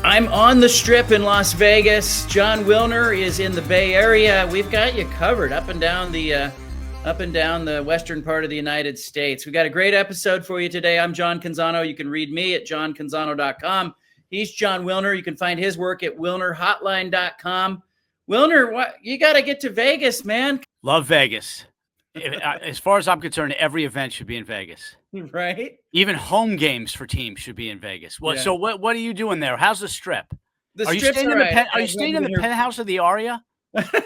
I'm on the Strip in Las Vegas. Jon Wilner is in the Bay Area. We've got you covered up and down the western part of the United States. We've got a great episode for you today. I'm John Canzano. You can read me at johncanzano.com. He's Jon Wilner. You can find his work at wilnerhotline.com. Wilner, you got to get to Vegas, man. Love Vegas. As far as I'm concerned, every event should be in Vegas. Right? Even home games for teams should be in Vegas. Well, yeah. So what are you doing there? How's the Strip? Are you staying in the penthouse of the Aria?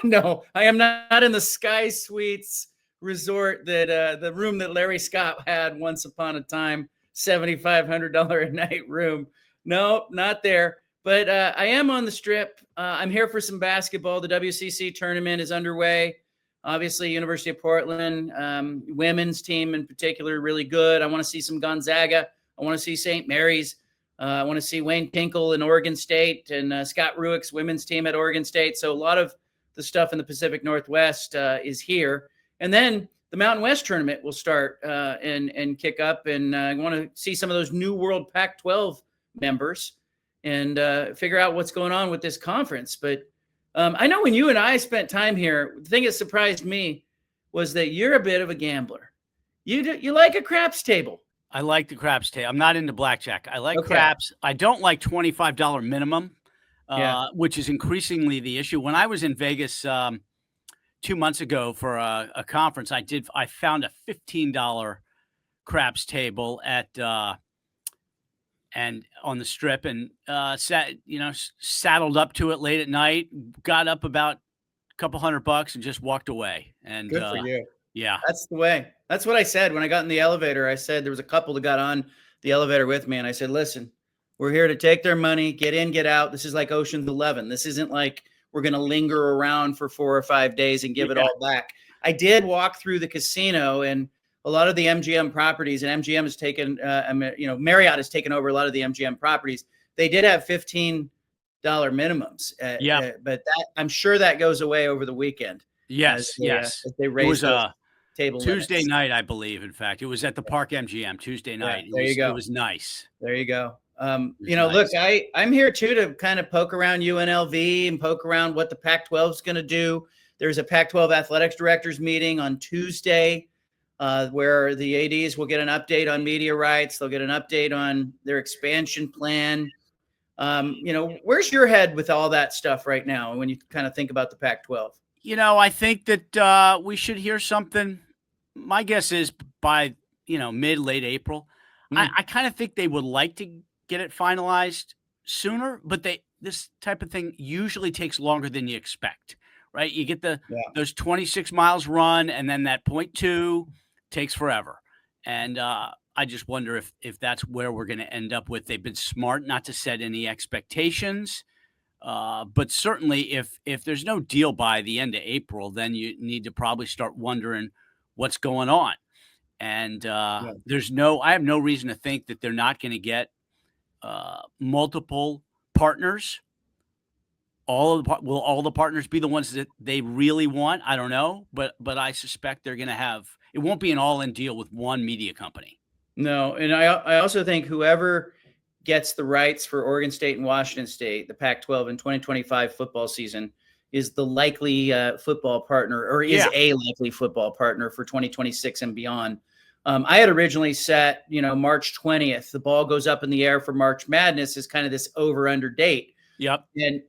No, I am not in the Sky Suites resort that the room that Larry Scott had once upon a time, $7,500 a night room. No, not there. But I am on the Strip. I'm here for some basketball. The WCC tournament is underway. Obviously, University of Portland, women's team in particular, really good. I want to see some Gonzaga. I want to see St. Mary's. I want to see Wayne Tinkle in Oregon State and Scott Ruick's women's team at Oregon State. So a lot of the stuff in the Pacific Northwest is here. And then the Mountain West tournament will start and kick up. And I want to see some of those New World Pac-12 members and figure out what's going on with this conference. But I know when you and I spent time here, the thing that surprised me was that you're a bit of a gambler. You like a craps table. I like the craps table. I'm not into blackjack. I like craps. I don't like $25 minimum, which is increasingly the issue. When I was in Vegas 2 months ago for a conference, I found a $15 craps table and on the Strip and saddled up to it late at night, got up about a couple $100 and just walked away. And good for you. Yeah, that's the way. That's what I said when I got in the elevator. I said there was a couple that got on the elevator with me, and I said, "Listen, we're here to take their money, get in, get out. This is like Ocean's 11. This isn't like we're going to linger around for 4 or 5 days and give it all back." I did walk through the casino and a lot of the MGM properties, and MGM has taken, Marriott has taken over a lot of the MGM properties. They did have $15 minimums. But that I'm sure that goes away over the weekend. Yes. As they raise table Tuesday limits. Night, I believe. In fact, it was at the Park MGM Tuesday night. There you go. It was nice. There you go. Look, I'm here too to kind of poke around UNLV and poke around what the Pac-12 is going to do. There's a Pac-12 athletics directors meeting on Tuesday. Where the ADs will get an update on media rights. They'll get an update on their expansion plan. Where's your head with all that stuff right now when you kind of think about the Pac-12? I think that we should hear something. My guess is by, mid-late April. I kind of think they would like to get it finalized sooner, but this type of thing usually takes longer than you expect, right? You get those 26 miles run, and then that 0.2 takes forever. And I just wonder if that's where we're going to end up with. They've been smart not to set any expectations. But certainly if there's no deal by the end of April, then you need to probably start wondering what's going on. And I have no reason to think that they're not going to get multiple partners. Will all the partners be the ones that they really want? I don't know, but I suspect they're going to have. It won't be an all-in deal with one media company. No, and I also think whoever gets the rights for Oregon State and Washington State, the Pac-12 in 2025 football season, is the likely football partner, or is a likely football partner for 2026 and beyond. I had originally set, March 20th. The ball goes up in the air for March Madness is kind of this over-under date. Yep.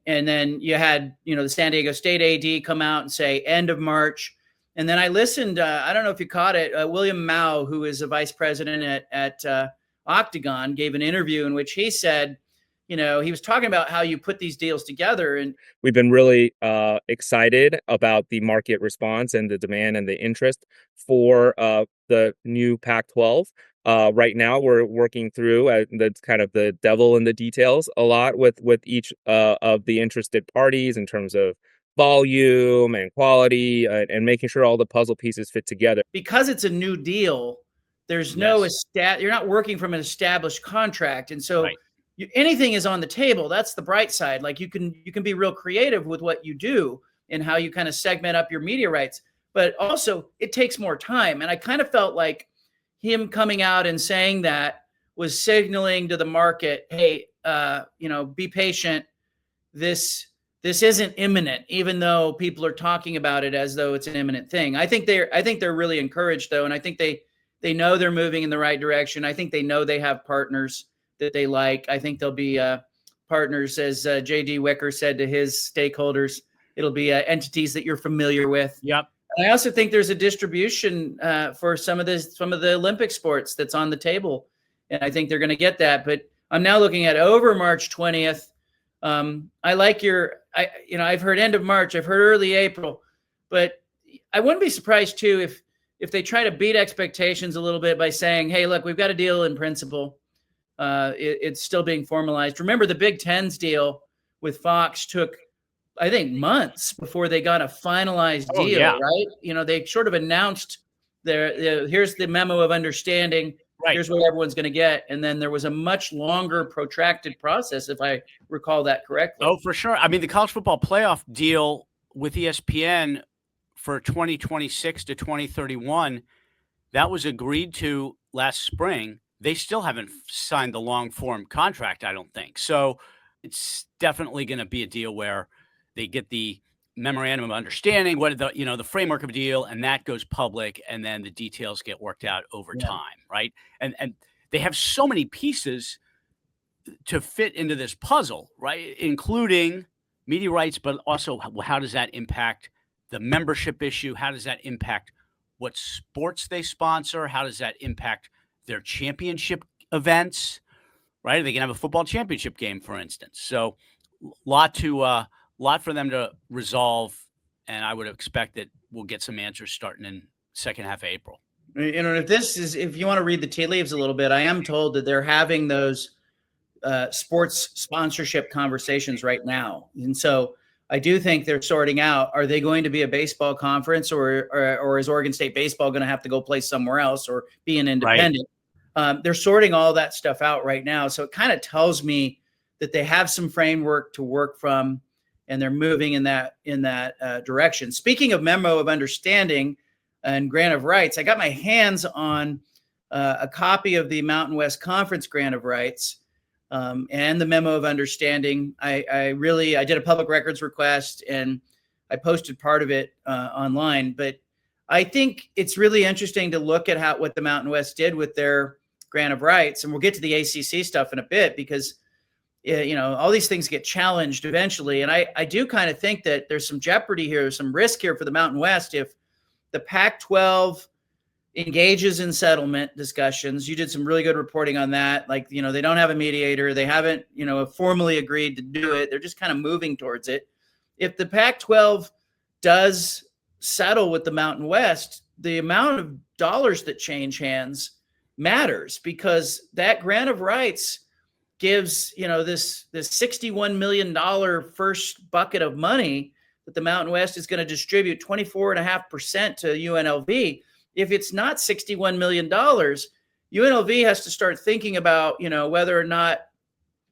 And then you had, the San Diego State AD come out and say end of March. And then I listened, I don't know if you caught it, William Mao, who is a vice president at Octagon, gave an interview in which he said, he was talking about how you put these deals together. And we've been really excited about the market response and the demand and the interest for the new Pac-12. Right now, we're working through that's kind of the devil in the details a lot with each of the interested parties in terms of volume and quality and making sure all the puzzle pieces fit together. Because it's a new deal, there's no you're not working from an established contract. And so anything is on the table. That's the bright side. Like you can be real creative with what you do and how you kind of segment up your media rights, but also it takes more time. And I kind of felt like him coming out and saying that was signaling to the market, hey, be patient. This isn't imminent, even though people are talking about it as though it's an imminent thing. I think they're really encouraged though, and I think they know they're moving in the right direction. I think they know they have partners that they like. I think they'll be partners, as J.D. Wicker said to his stakeholders. It'll be entities that you're familiar with. Yep. And I also think there's a distribution for some of the Olympic sports that's on the table, and I think they're going to get that. But I'm now looking at over March 20th. I like I've heard end of March, I've heard early April, but I wouldn't be surprised too if they try to beat expectations a little bit by saying, hey, look, we've got a deal in principle. It's still being formalized. Remember, the Big Ten's deal with Fox took, I think, months before they got a finalized deal, yeah. right? They sort of announced here's the memo of understanding. Right. Here's what everyone's going to get. And then there was a much longer protracted process, if I recall that correctly. Oh, for sure. I mean, the college football playoff deal with ESPN for 2026 to 2031, that was agreed to last spring. They still haven't signed the long form contract, I don't think. So it's definitely going to be a deal where they get the memorandum of understanding, what the framework of a deal, and that goes public, and then the details get worked out over time, right? And they have so many pieces to fit into this puzzle, right? Including media rights, but also how does that impact the membership issue? How does that impact what sports they sponsor? How does that impact their championship events, right? They can have a football championship game, for instance. So lot for them to resolve, and I would expect that we'll get some answers starting in second half of April. If you want to read the tea leaves a little bit, I am told that they're having those sports sponsorship conversations right now. And so I do think they're sorting out, are they going to be a baseball conference or is Oregon State baseball going to have to go play somewhere else or be an independent? Right. They're sorting all that stuff out right now. So it kind of tells me that they have some framework to work from, and they're moving in that direction. Speaking of memo of understanding and grant of rights, I got my hands on a copy of the Mountain West Conference grant of rights and the memo of understanding. I did a public records request and I posted part of it online. But I think it's really interesting to look at what the Mountain West did with their grant of rights, and we'll get to the ACC stuff in a bit because all these things get challenged eventually. And I do kind of think that there's some jeopardy here, some risk here for the Mountain West if the Pac-12 engages in settlement discussions. You did some really good reporting on that. Like, they don't have a mediator. They haven't, formally agreed to do it. They're just kind of moving towards it. If the Pac-12 does settle with the Mountain West, the amount of dollars that change hands matters, because that grant of rights gives, this $61 million first bucket of money that the Mountain West is going to distribute 24.5% to UNLV. If it's not $61 million, UNLV has to start thinking about, whether or not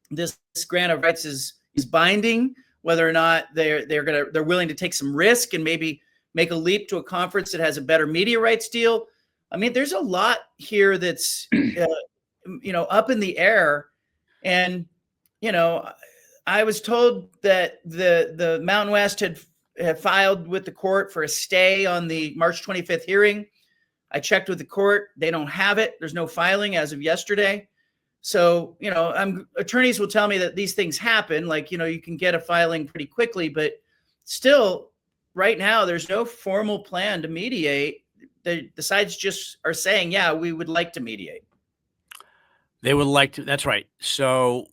this grant of rights is binding, whether or not they're willing to take some risk and maybe make a leap to a conference that has a better media rights deal. I mean, there's a lot here that's, up in the air. And, I was told that the Mountain West had filed with the court for a stay on the March 25th hearing. I checked with the court. They don't have it. There's no filing as of yesterday. So, attorneys will tell me that these things happen. Like, you can get a filing pretty quickly, but still right now, there's no formal plan to mediate. The sides just are saying, yeah, we would like to mediate. They would like to. That's right. So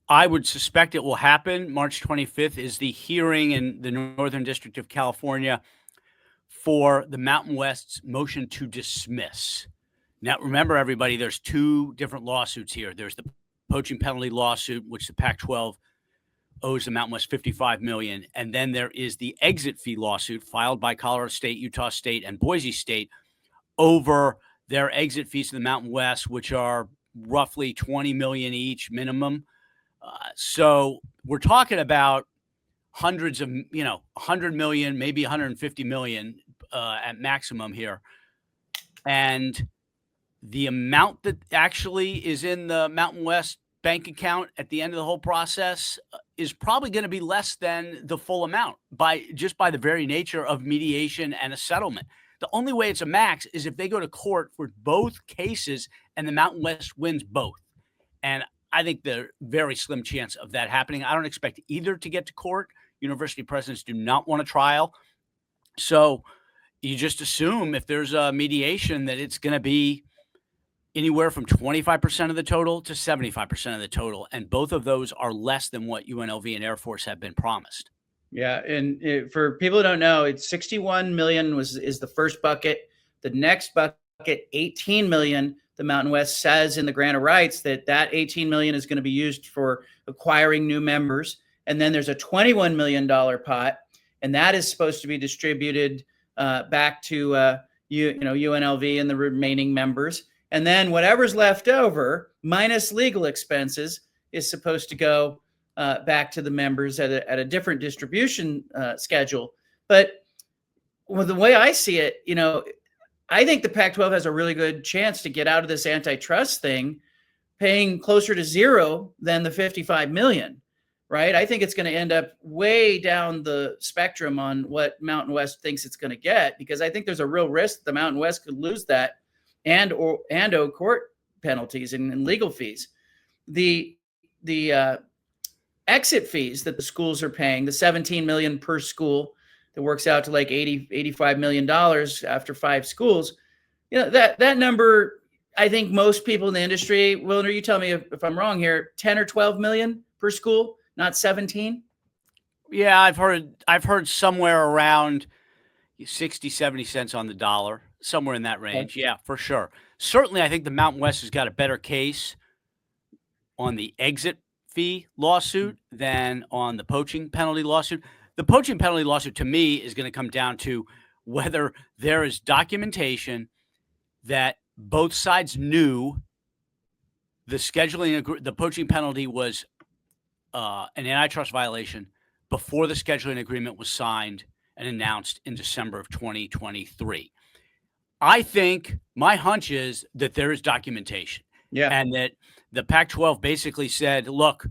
I would suspect it will happen. March 25th is the hearing in the Northern District of California for the Mountain West's motion to dismiss. Now, remember, everybody, there's two different lawsuits here. There's the poaching penalty lawsuit, which the Pac-12 owes the Mountain West $55 million. And then there is the exit fee lawsuit filed by Colorado State, Utah State, and Boise State over their exit fees to the Mountain West, which are roughly $20 million each minimum. So we're talking about hundreds of, $100 million, maybe $150 million at maximum here. And the amount that actually is in the Mountain West bank account at the end of the whole process is probably going to be less than the full amount by the very nature of mediation and a settlement. The only way it's a max is if they go to court for both cases and the Mountain West wins both. And I think there's very slim chance of that happening. I don't expect either to get to court. University presidents do not want a trial. So you just assume if there's a mediation that it's going to be anywhere from 25% of the total to 75% of the total. And both of those are less than what UNLV and Air Force have been promised. Yeah. And for people who don't know, it's 61 million is the first bucket. The next bucket, 18 million, the Mountain West says in the grant of rights that 18 million is going to be used for acquiring new members. And then there's a $21 million pot, and that is supposed to be distributed back to UNLV and the remaining members. And then whatever's left over, minus legal expenses, is supposed to go back to the members at a different distribution schedule. But the way I see it, I think the Pac-12 has a really good chance to get out of this antitrust thing, paying closer to zero than the 55 million, right? I think it's going to end up way down the spectrum on what Mountain West thinks it's going to get, because I think there's a real risk that the Mountain West could lose that and owe court penalties and legal fees. The exit fees that the schools are paying, the 17 million per school, that works out to like $85 million after 5 schools. That number, I think most people in the industry, Wilner, you tell me if I'm wrong here, 10 or 12 million per school, not 17. Yeah, I've heard somewhere around 60, 70 cents on the dollar, somewhere in that range. Okay. Yeah, for sure. Certainly, I think the Mountain West has got a better case on the exit fee lawsuit than on the poaching penalty lawsuit. The poaching penalty lawsuit, to me, is going to come down to whether there is documentation that both sides knew the poaching penalty was an antitrust violation before the scheduling agreement was signed and announced in December of 2023. I think my hunch is that there is documentation. Yeah. And that the Pac-12 basically said, look,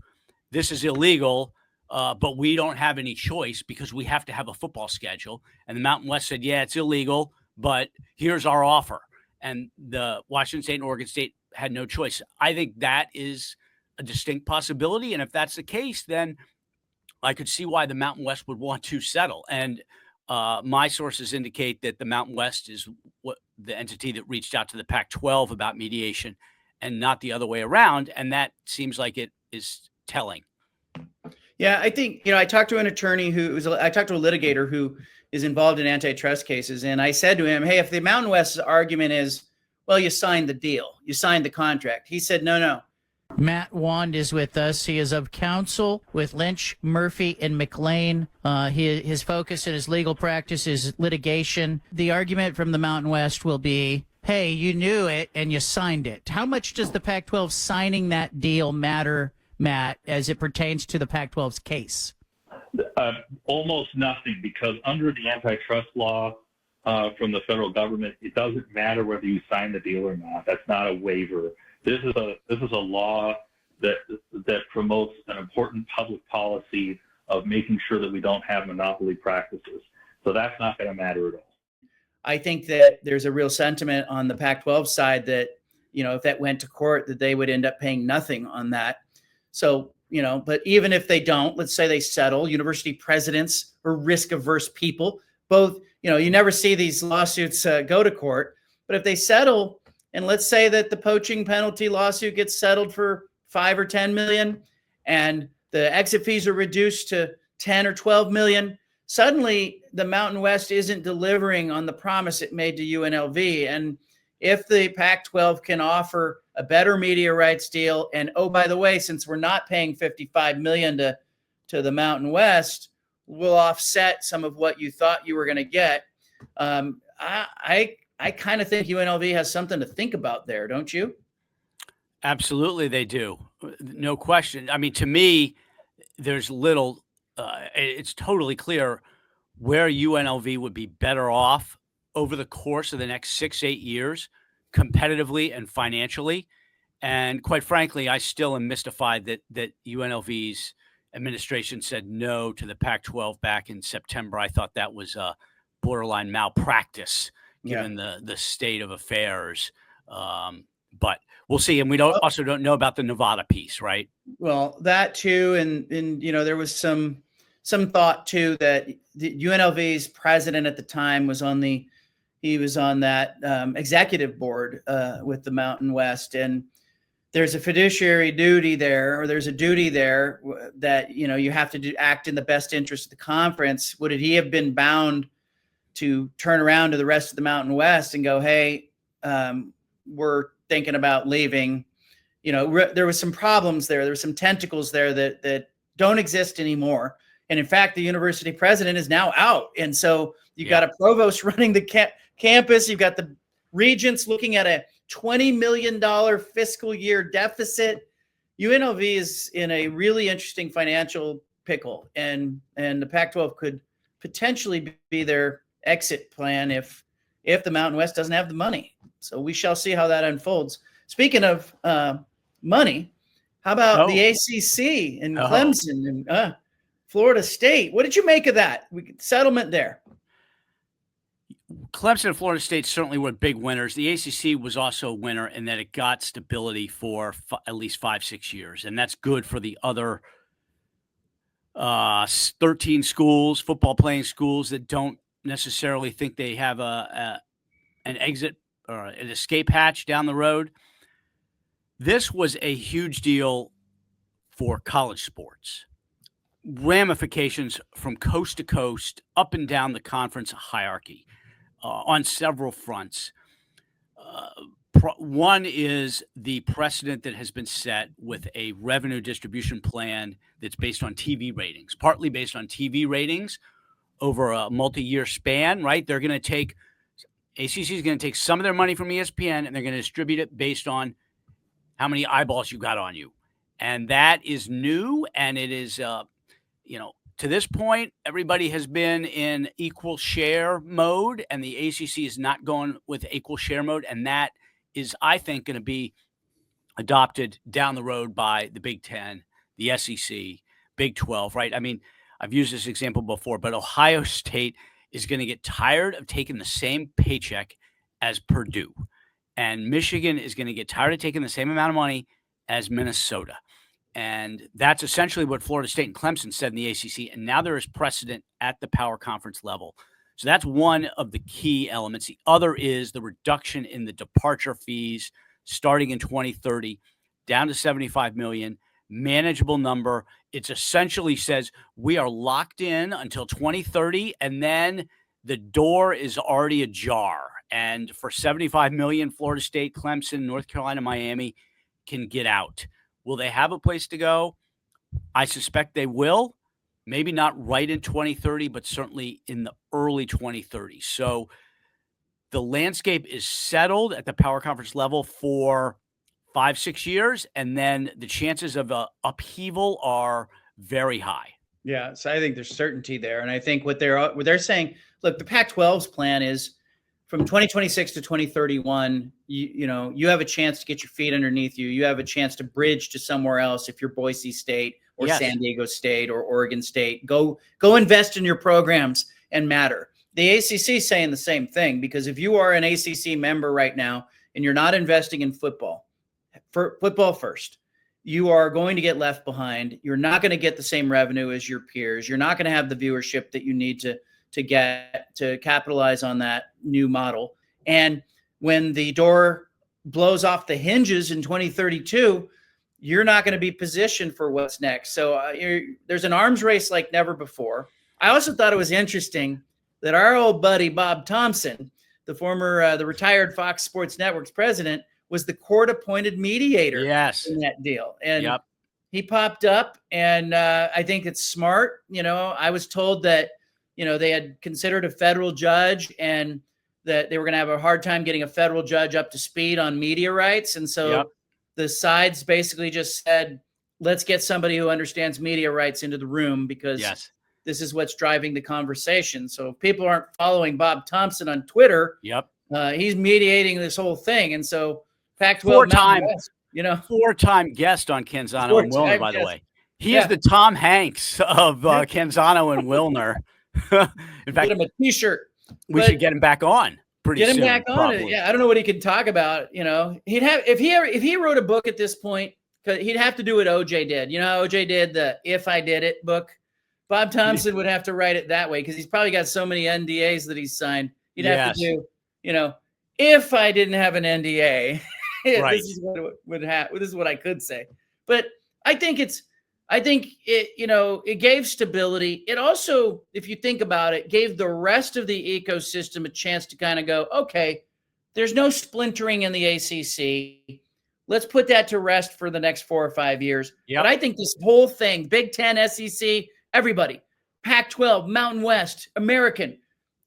this is illegal, but we don't have any choice because we have to have a football schedule. And the Mountain West said, yeah, it's illegal, but here's our offer. And the Washington State and Oregon State had no choice. I think that is a distinct possibility. And if that's the case, then I could see why the Mountain West would want to settle. And my sources indicate that the Mountain West is the entity that reached out to the Pac-12 about mediation and not the other way around. And that seems like it is telling. Yeah, I think, I talked to an attorney I talked to a litigator who is involved in antitrust cases. And I said to him, hey, if the Mountain West's argument is, well, you signed the deal, you signed the contract. He said, no. Matt Wand is with us. He is of counsel with Lynch, Murphy, and McLean. His focus in his legal practice is litigation. The argument from the Mountain West will be, hey, you knew it and you signed it. How much does the Pac-12 signing that deal matter, Matt, as it pertains to the Pac-12's case? Almost nothing, because under the antitrust law from the federal government, it doesn't matter whether you sign the deal or not. That's not a waiver. This is a law that promotes an important public policy of making sure that we don't have monopoly practices. So that's not going to matter at all. I think that there's a real sentiment on the Pac-12 side that, if that went to court, that they would end up paying nothing on that. So, but even if they don't, let's say they settle, university presidents are risk-averse people. Both, you never see these lawsuits go to court. But if they settle, and let's say that the poaching penalty lawsuit gets settled for 5 or 10 million, and the exit fees are reduced to 10 or 12 million, suddenly the Mountain West isn't delivering on the promise it made to UNLV. And if the Pac-12 can offer a better media rights deal, and oh, by the way, since we're not paying 55 million to the Mountain West, we'll offset some of what you thought you were going to get. I kind of think UNLV has something to think about there, don't you? Absolutely, they do. No question. I mean, to me, there's little. It's totally clear where UNLV would be better off over the course of the next 6-8 years, competitively and financially. And quite frankly, I still am mystified that UNLV's administration said no to the Pac-12 back in September. I thought that was a borderline malpractice given the state of affairs. But we'll see. And we also don't know about the Nevada piece, right? Well, that too. And there was some thought too that the UNLV's president at the time was on that executive board with the Mountain West, and there's a fiduciary duty there, or there's a duty there that you have to act in the best interest of the conference. Would he have been bound to turn around to the rest of the Mountain West and go, "Hey, we're thinking about leaving"? There was some problems there. There were some tentacles there that don't exist anymore. And in fact, the university president is now out. And so you've got a provost running the campus. You've got the regents looking at a $20 million fiscal year deficit. UNLV is in a really interesting financial pickle, and the Pac-12 could potentially be their exit plan if the Mountain West doesn't have the money. So we shall see how that unfolds. Speaking of money, how about the ACC and Clemson and Florida State? What did you make of that settlement there? Clemson and Florida State certainly were big winners. The ACC was also a winner in that it got stability for at least 5-6 years, and that's good for the other 13 schools, football playing schools that don't necessarily think they have an exit or an escape hatch down the road. This was a huge deal for college sports. Ramifications from coast to coast, up and down the conference hierarchy on several fronts. One is the precedent that has been set with a revenue distribution plan that's based on TV ratings, partly based on TV ratings over a multi-year span, right? They're going to take, ACC is going to take some of their money from ESPN and they're going to distribute it based on how many eyeballs you got on you. And that is new. And it is, to this point, everybody has been in equal share mode, and the ACC is not going with equal share mode. And that is, I think, going to be adopted down the road by the Big Ten, the SEC, Big 12, right? I mean, I've used this example before, but Ohio State is going to get tired of taking the same paycheck as Purdue. And Michigan is going to get tired of taking the same amount of money as Minnesota. And that's essentially what Florida State and Clemson said in the ACC. And now there is precedent at the power conference level. So that's one of the key elements. The other is the reduction in the departure fees starting in 2030 down to $75 million, manageable number. It essentially says we are locked in until 2030, and then the door is already ajar. And for $75 million, Florida State, Clemson, North Carolina, Miami can get out. Will they have a place to go? I suspect they will. Maybe not right in 2030, but certainly in the early 2030s. So the landscape is settled at the power conference level for 5-6 years, and then the chances of upheaval are very high. Yeah, so I think there's certainty there, and I think what they're saying. Look, the Pac-12's plan is from 2026 to 2031. You have a chance to get your feet underneath you. You have a chance to bridge to somewhere else if you're Boise State or San Diego State or Oregon State. Go invest in your programs and matter. The ACC is saying the same thing, because if you are an ACC member right now and you're not investing in football first, you are going to get left behind. You're not going to get the same revenue as your peers. You're not going to have the viewership that you need to get to capitalize on that new model. And when the door blows off the hinges in 2032, you're not going to be positioned for what's next. So there's an arms race like never before. I also thought it was interesting that our old buddy Bob Thompson, the retired Fox Sports Network's president, was the court-appointed mediator in that deal. And he popped up, and I think it's smart. I was told that they had considered a federal judge and that they were going to have a hard time getting a federal judge up to speed on media rights. And so the sides basically just said, let's get somebody who understands media rights into the room, because this is what's driving the conversation. So if people aren't following Bob Thompson on Twitter, he's mediating this whole thing. And so Pac-12 You know, 4-time guest on Canzano and Wilner, Four-time by the guest. way. He Yeah. is the Tom Hanks of Canzano and Wilner. In fact, get him a T-shirt. we should get him back on pretty Get him soon. back on probably. it. Yeah, I don't know what he can talk about. You know, he'd have if he wrote a book at this point, because he'd have to do what OJ did. You know, how OJ did the "If I Did It" book. Bob Thompson would have to write it that way because he's probably got so many NDAs that he's signed. He'd have to do, you know, if I didn't have an NDA, Right. this is what it would have. This is what I could say. But I think it, you know, it gave stability. It also, if you think about it, gave the rest of the ecosystem a chance to kind of go, okay, there's no splintering in the ACC. Let's put that to rest for the next 4 or 5 years. Yep. But I think this whole thing, Big Ten, SEC, everybody, Pac-12, Mountain West, American,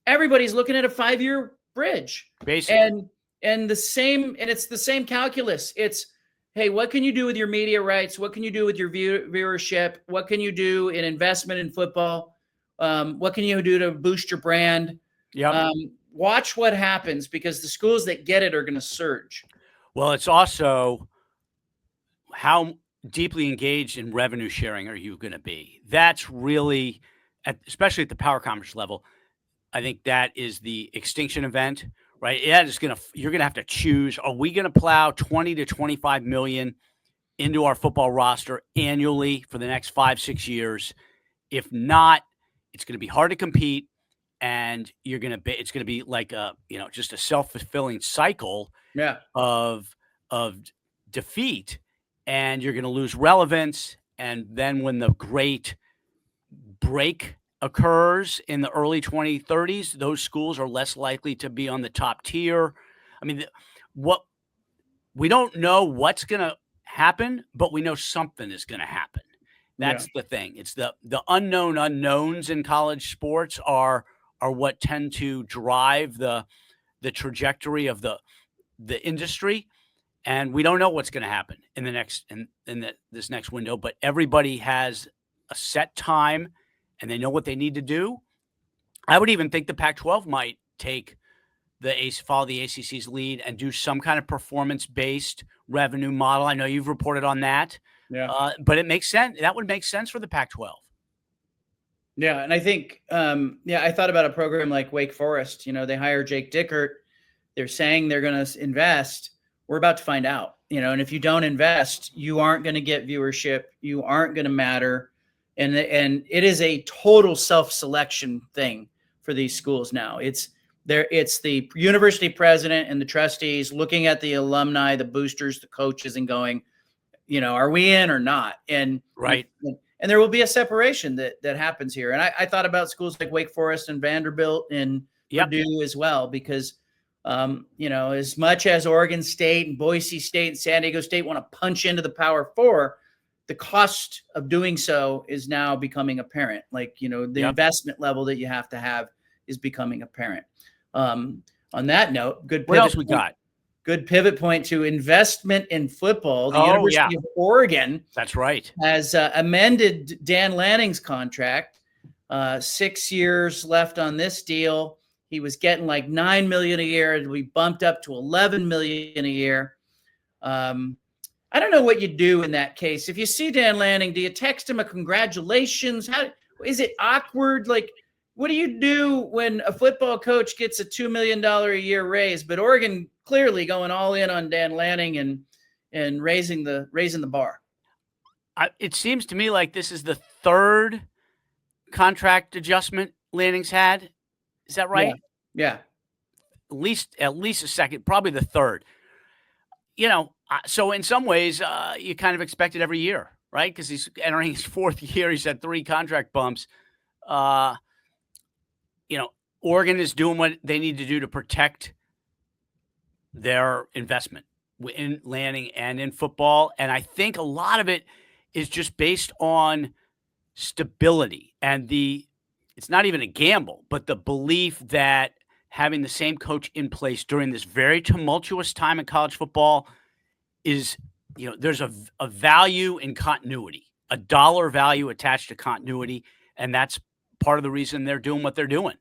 everybody's looking at a 5-year bridge. Basically. And it's the same calculus. It's, hey, what can you do with your media rights? What can you do with your viewership? What can you do in investment in football? What can you do to boost your brand? Yeah. Watch what happens, because the schools that get it are going to surge. Well, it's also how deeply engaged in revenue sharing are you going to be? That's really, especially at the power conference level, I think that is the extinction event, right? That is you're going to have to choose. Are we going to plow 20 to 25 million into our football roster annually for the next 5-6 years? If not, it's going to be hard to compete, and it's going to be like just a self-fulfilling cycle of defeat, and you're going to lose relevance. And then when the great break occurs in the early 2030s, those schools are less likely to be on the top tier. I mean, we don't know what's going to happen, but we know something is going to happen. That's the thing. It's the unknown unknowns in college sports are what tend to drive the trajectory of the industry. And we don't know what's going to happen in this next window, but everybody has a set time and they know what they need to do. I would even think the Pac-12 might follow the ACC's lead and do some kind of performance-based revenue model. I know you've reported on that, but it makes sense. That would make sense for the Pac-12. Yeah, and I think, I thought about a program like Wake Forest. You know, they hire Jake Dickert. They're saying they're going to invest. We're about to find out, and if you don't invest, you aren't going to get viewership. You aren't going to matter. And it is a total self-selection thing for these schools now. It's the university president and the trustees looking at the alumni, the boosters, the coaches, and going, are we in or not? And right. And there will be a separation that happens here. And I thought about schools like Wake Forest and Vanderbilt and Purdue as well, because as much as Oregon State and Boise State and San Diego State want to punch into the Power Four, the cost of doing so is now becoming apparent. Like, the investment level that you have to have is becoming apparent. On that note, what else we got? Good pivot point to investment in football. The University of Oregon, that's right, has amended Dan Lanning's contract. 6 years left on this deal. He was getting like $9 million a year. It'll be bumped up to $11 million a year. I don't know what you do in that case. If you see Dan Lanning, do you text him a congratulations? How is it awkward? Like, what do you do when a football coach gets a $2 million a year raise, but Oregon clearly going all in on Dan Lanning and raising the bar? It seems to me like this is the third contract adjustment Lanning's had. Is that right? Yeah. At least a second, probably the third. So in some ways, you kind of expect it every year, right? Because he's entering his fourth year. He's had 3 contract bumps. Oregon is doing what they need to do to protect their investment in Lanning and in football. And I think a lot of it is just based on stability and it's not even a gamble, but the belief that having the same coach in place during this very tumultuous time in college football is, there's a value in continuity, a dollar value attached to continuity. And that's part of the reason they're doing what they're doing.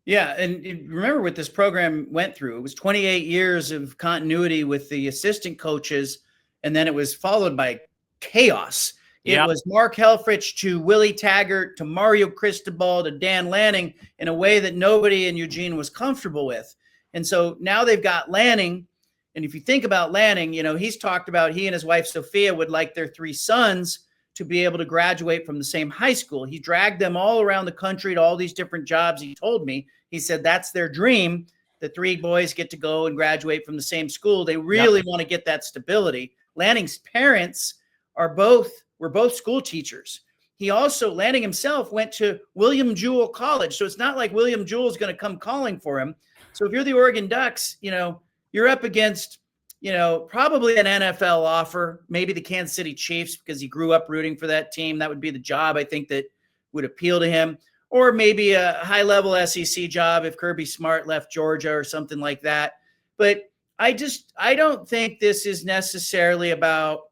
Yeah. And remember what this program went through. It was 28 years of continuity with the assistant coaches and then it was followed by chaos. It Yep. was Mark Helfrich to Willie Taggart to Mario Cristobal to Dan Lanning in a way that nobody in Eugene was comfortable with. And so now they've got Lanning. And if you think about Lanning, he's talked about he and his wife Sophia would like their 3 sons to be able to graduate from the same high school. He dragged them all around the country to all these different jobs. He told me, he said that's their dream. The 3 boys get to go and graduate from the same school. They really want to get that stability. Lanning's parents were both school teachers. Lanning himself went to William Jewell College. So it's not like William Jewell is going to come calling for him. So if you're the Oregon Ducks, you're up against, probably an NFL offer, maybe the Kansas City Chiefs, because he grew up rooting for that team. That would be the job I think that would appeal to him. Or maybe a high-level SEC job if Kirby Smart left Georgia or something like that. But I don't think this is necessarily about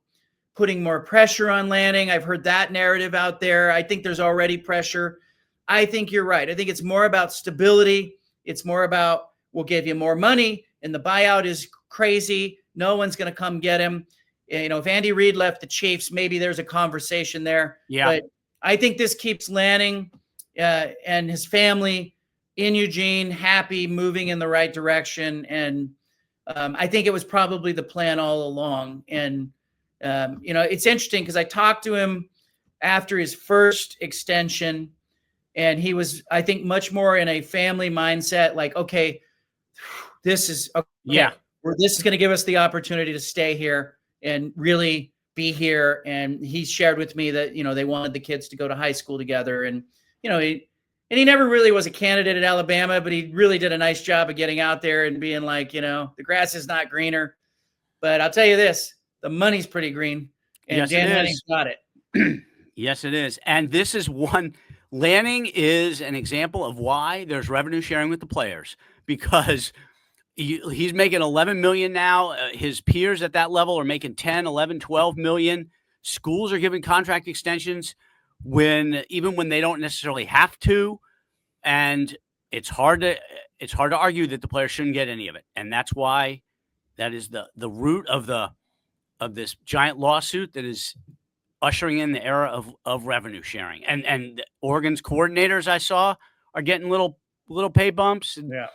putting more pressure on Lanning. I've heard that narrative out there. I think there's already pressure. I think you're right. I think it's more about stability. It's more about, we'll give you more money, and the buyout is crazy. No one's going to come get him. If Andy Reid left the Chiefs, maybe there's a conversation there. Yeah. But I think this keeps Lanning and his family in Eugene happy, moving in the right direction. And I think it was probably the plan all along. And it's interesting because I talked to him after his first extension, and he was, I think, much more in a family mindset. Like, okay, this is this is going to give us the opportunity to stay here and really be here. And he shared with me that they wanted the kids to go to high school together, and he never really was a candidate at Alabama, but he really did a nice job of getting out there and being like, the grass is not greener. But I'll tell you this. The money's pretty green, and Yes, Dan it Lanning's is. got it. Yes, it is. And this is one. Lanning is an example of why there's revenue sharing with the players, because he's making 11 million now. His peers at that level are making 10, 11, 12 million. Schools are giving contract extensions even when they don't necessarily have to. And it's hard to argue that the players shouldn't get any of it. And that's why that is the root of this giant lawsuit that is ushering in the era of revenue sharing. And Oregon's coordinators I saw are getting little pay bumps. Yeah.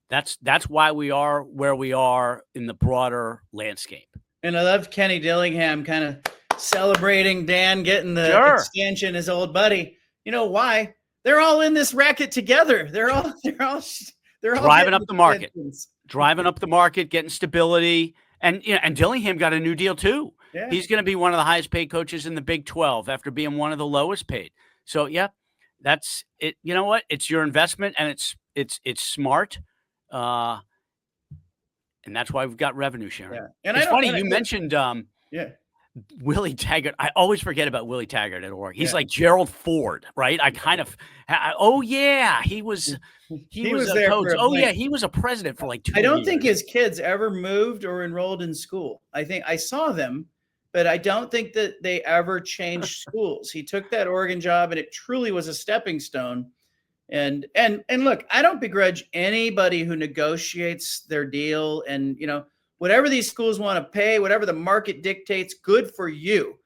That's why we are where we are in the broader landscape. And I love Kenny Dillingham kind of celebrating Dan getting the extension, his old buddy. You know why? They're all in this racket together. They're all driving up the market. Driving up the market, getting stability. And Dillingham got a new deal too. Yeah. He's going to be one of the highest paid coaches in the Big 12 after being one of the lowest paid. So yeah, that's it. You know what? It's your investment, and it's smart. And that's why we've got revenue sharing. Yeah. And it's funny you mentioned Willie Taggart. I always forget about Willie Taggart at Oregon. He's like Gerald Ford, right? I kind of he was a coach. He was a president for like 2 years. I don't think his kids ever moved or enrolled in school. I think I saw them, but I don't think that they ever changed schools. He took that Oregon job, and it truly was a stepping stone. And look, I don't begrudge anybody who negotiates their deal, and whatever these schools want to pay, whatever the market dictates, good for you.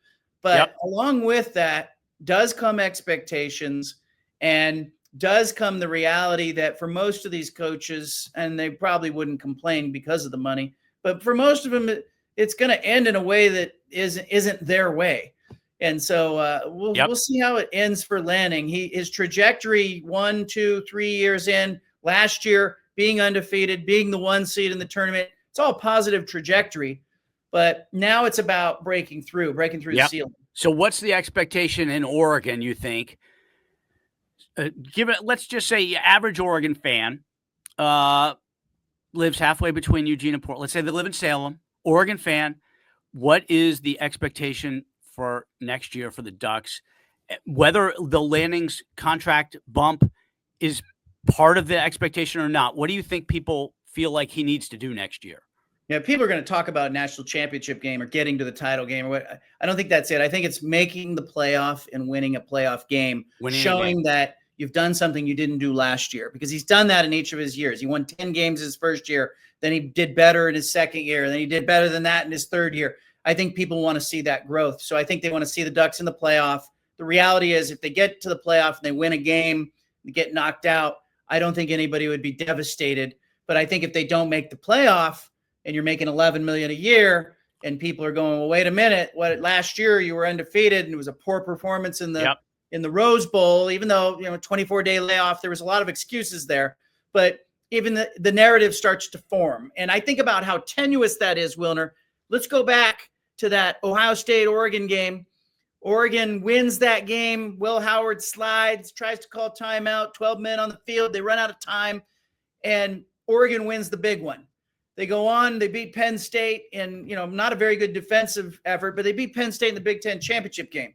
But along with that does come expectations, and does come the reality that for most of these coaches, and they probably wouldn't complain because of the money, but for most of them, it's going to end in a way that isn't their way. And so we'll see how it ends for Lanning. His trajectory 1, 2, 3 years in, last year being undefeated, being the 1 seed in the tournament, it's all positive trajectory. But now it's about breaking through the ceiling. So what's the expectation in Oregon, you think? Let's just say your average Oregon fan lives halfway between Eugene and Portland. Let's say they live in Salem. Oregon fan, what is the expectation for next year for the Ducks? Whether the Lanning's contract bump is part of the expectation or not, what do you think people feel like he needs to do next year? Yeah, people are going to talk about national championship game or getting to the title game or what. I don't think that's it. I think it's making the playoff and winning a playoff game, showing that you've done something you didn't do last year, because he's done that in each of his years. He won 10 games his first year. Then he did better in his second year. Then he did better than that in his third year. I think people want to see that growth. So I think they want to see the Ducks in the playoff. The reality is if they get to the playoff and they win a game and get knocked out, I don't think anybody would be devastated. But I think if they don't make the playoff and you're making $11 million a year and people are going, well, wait a minute, what last year you were undefeated and it was a poor performance in the Rose Bowl, even though, 24-day layoff, there was a lot of excuses there. But even the narrative starts to form. And I think about how tenuous that is, Wilner. Let's go back to that Ohio State-Oregon game. Oregon wins that game. Will Howard slides, tries to call timeout, 12 men on the field. They run out of time, and Oregon wins the big one. They go on, they beat Penn State in, not a very good defensive effort, but they beat Penn State in the Big Ten championship game.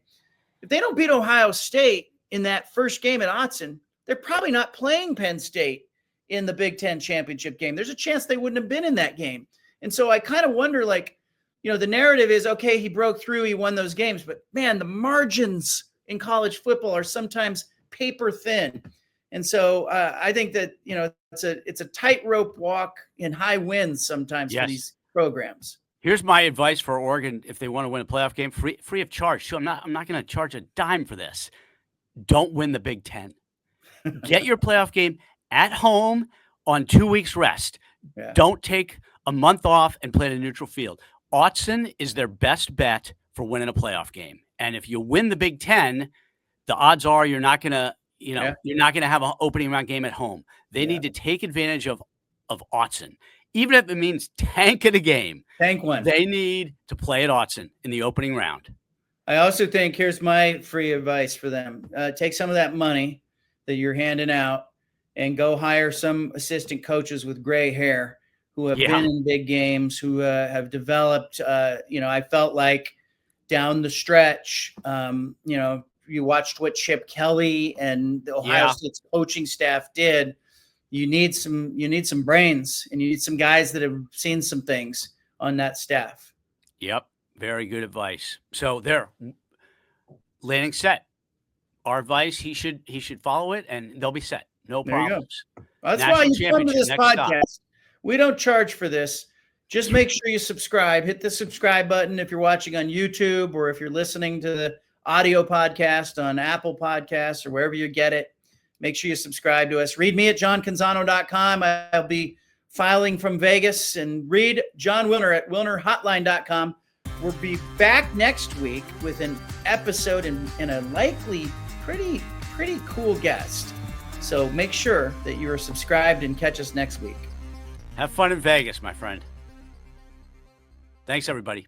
If they don't beat Ohio State in that first game at Autzen, they're probably not playing Penn State in the Big Ten championship game. There's a chance they wouldn't have been in that game. And so I kind of wonder, the narrative is, okay, he broke through, he won those games, but man, the margins in college football are sometimes paper thin. And so I think that, it's a tightrope walk in high winds sometimes for these programs. Here's my advice for Oregon if they want to win a playoff game, free of charge. So I'm not going to charge a dime for this. Don't win the Big Ten. Get your playoff game at home on 2 weeks rest. Yeah. Don't take a month off and play at a neutral field. Autzen is their best bet for winning a playoff game. And if you win the Big Ten, the odds are you're not going to, you're not going to have an opening round game at home. They need to take advantage of Autzen. Even if it means tanking a game. Tank one. They need to play at Autzen in the opening round. I also think, here's my free advice for them. Take some of that money that you're handing out and go hire some assistant coaches with gray hair who have been in big games, who have developed, I felt like down the stretch, you watched what Chip Kelly and the Ohio State's coaching staff did. You need some brains, and you need some guys that have seen some things on that staff. Yep. Very good advice. So there, Lanning set. Our advice, he should follow it, and they'll be set. No problems. That's why you come to this podcast. We don't charge for this. Just make sure you subscribe. Hit the subscribe button if you're watching on YouTube, or if you're listening to the audio podcast on Apple Podcasts or wherever you get it. Make sure you subscribe to us. Read me at JohnCanzano.com. I'll be filing from Vegas, and read Jon Wilner at WilnerHotline.com. We'll be back next week with an episode and a likely pretty cool guest. So make sure that you are subscribed and catch us next week. Have fun in Vegas, my friend. Thanks, everybody.